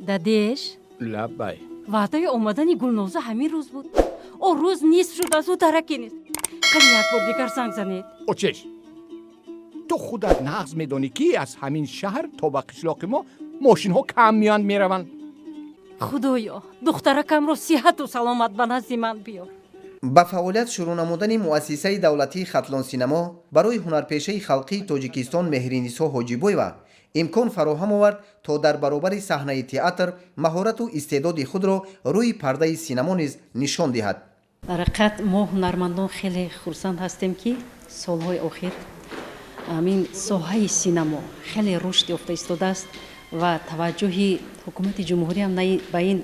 دادیش لبای وعده اومدن گلنوزه همین روز بود. او روز نیست شد از او ترکی نیست. خیلی یک بار دیگر زنگ زنید. اوچش تو خودت نغز میدونی که از همین شهر تا به قشلاق ما ماشین ها کم میان میروند. خدایا دخترکم رو صحت و سلامت به نزد من بیار. با فعالیت شروع نمودن مؤسسه دولتی خطلان سینما برای هنرپیشه خلقی تاجیکستان مهرینیسا حاجیبویوا امکان فراهم آورد تا در برابر صحنه تئاتر مهارت و استعداد خود را روی پرده سینما نیز نشان دهد. در حقیقت ما هنرمندان خیلی خرسند هستیم که سالهای اخیر همین ساحه سینما خیلی رشد یافته ایستاده است و توجه حکومت جمهوری هم به این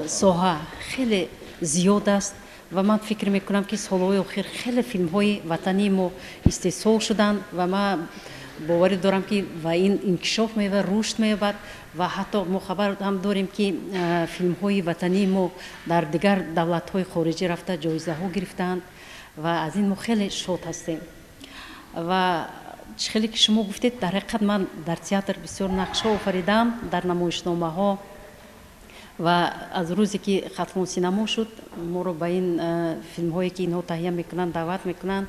ساحه خیلی زیاد است و من فکر میکنم که سالهای اخیر خیلی فیلم های وطنی ما استحصال شدند و ما باور دارم که و این انکشاف می‌یابد رشد می‌یابد و حتی ما خبر هم داریم که فیلم های وطنی ما در دیگر دولت های خارجی رفته جایزه ها گرفتند و از این ما خیلی شاد هستیم. و خیلی که شما گفتید در حقیقت من در تئاتر بسیار نقشه آفریدم در نمایشنامه ها و از روزی که خطلان سینما شد ما رو به این فیلم هایی که اینها تهیه میکنند دعوت میکنند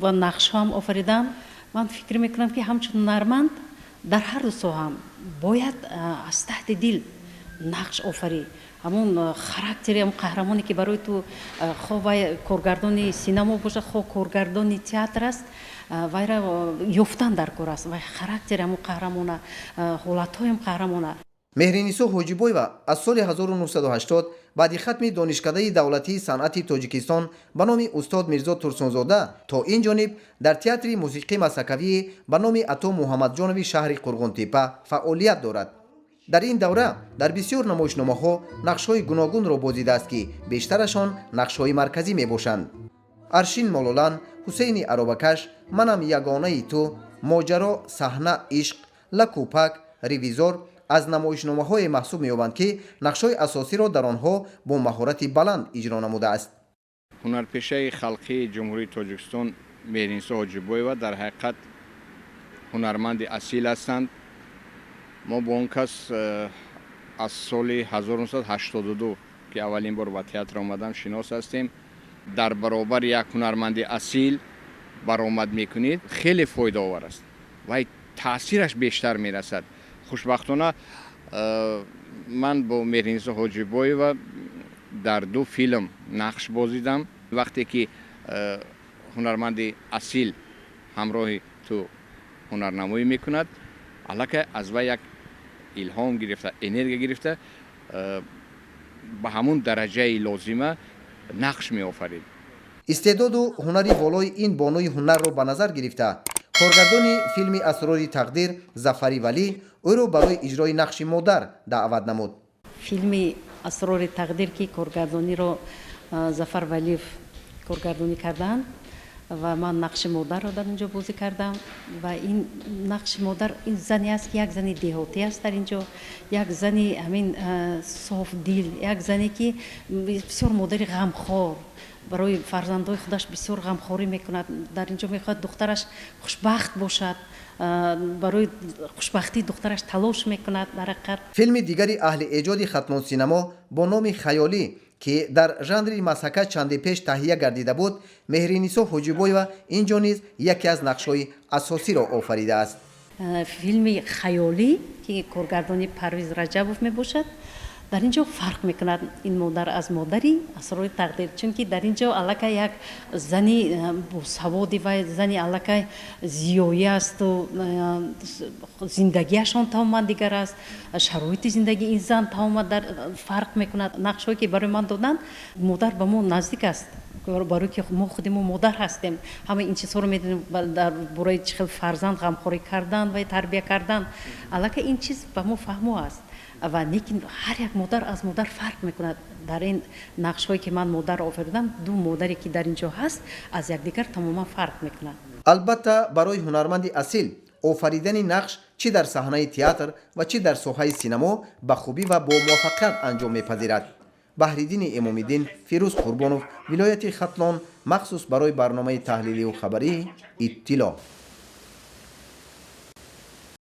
و نقشه هم آفریدم. من فکر میکنم که همچون هنرمند در هر دو ساحه هم باید از ته دل نقش آفرید. همون خاراکتری هم قهرمانی که برای تو خواه کارگردانی سینما باشه خواه کارگردانی تئاتر است وای را یافتن در کار است و خاراکتری هم قهرمانه حالت‌های هم قهرمانه. مهرینیسا حاجیبویوا از سال 1980 بعد ختم دانشکده دولتی صنعت تاجیکستان به نام استاد میرزا ترسونزاده تا این جانب در تئاتر موسیقی مسکوی به نام عطا محمدجانوی شهر قرغن‌تپه فعالیت دارد. در این دوره در بسیار نمایشنامه‌ها نقش‌های گوناگون را بازدیده است که بیشترشان نقش‌های مرکزی میباشند. ارشین مالولان، حسین عربکش، منم یگانه تو، ماجرا، صحنه عشق، لکوپک، ریویزور از نمایشنامه‌های محسوب می‌یابند که نقش‌های اساسی را در آنها با مهارت بلند اجرا نموده است. هنرپیشه خلقی جمهوری تاجیکستان مهرینیسا حاجیبویوا در حقیقت هنرمند اصیل هستند. ما با اون کس از سال 1982 که اولین بار به تئاتر آمدم شناس هستیم. در برابر یک هنرمند اصیل برآمد میکنید خیلی فایده آور است و تاثیرش بیشتر میرسد. خوشبختانه من با مهرینیسا حاجیبویوا در 2 فیلم نقش بازیدم. وقتی که هنرمند اصیل همراه تو هنرنمایی میکند البته از وی یک الهام گرفته انرژی گرفته به همون درجه لازمه نقش می آفرید. استعداد و هنری والای این بانوی هنر را به نظر گرفته کارگردان فیلم اسرار تقدیر ظفری ولی او را برای اجرای نقش مادر دعوت نمود. فیلم اسرار تقدیر که کارگردانی را ظفر ولی کارگردانی کردند و من نقش مادر را در اینجا بازی کردم و این نقش مادر این زنی است که یک زنی دهاتی است در اینجا، یک زنی همین صاف دل، یک زنی که بسیار مادر غمخوار برای فرزندای خودش بسیار غمخواری میکند. در اینجا میخواد دخترش خوشبخت باشد، برای خوشبختی دخترش تلاش میکند. در حقیقت فیلم دیگری اهل ایجاد خطلان سینما با نام خیالی که در ژانر مسکه چندی پیش تهیه گردیده بود مهرینیسا حاجیبویوا اینجا نیز یکی از نقش‌های اساسی را آفریده است. فیلم خیالی که کارگردانی پرویز رجبوف می باشد در اینجا فرق میکند این مادر از مادری اسرار تقدیر، چون که در اینجا الکه یک زنی با سوادی و زنی الکه زیایی است و زندگیشان تمام دیگر است، شرایط زندگی این زن تمام در فرق میکند. نقشهایی که برای من دادن مادر به ما نزدیک است برای که ما خودمون مادر هستیم، همه این چیزها رو میدونیم در برای چخل فرزند غمخواری کردن و تربیت کردن الکه این چیز به ما فهمو است و لیکن هر یک مادر از مادر فرق میکند. در این نقش هایی که من مادر آفریدم 2 مادری که در اینجا هست از یکدیگر تماما فرق میکنند. البته برای هنرمند اصیل آفریدن نقش چی در صحنه تئاتر و چی در ساحه سینما به خوبی و با موفقیت انجام میپذیرد. بهریدین امامیدین، فیروز قربانوف، ولایت خطلان، مخصوص برای برنامه تحلیلی و خبری اطلاع.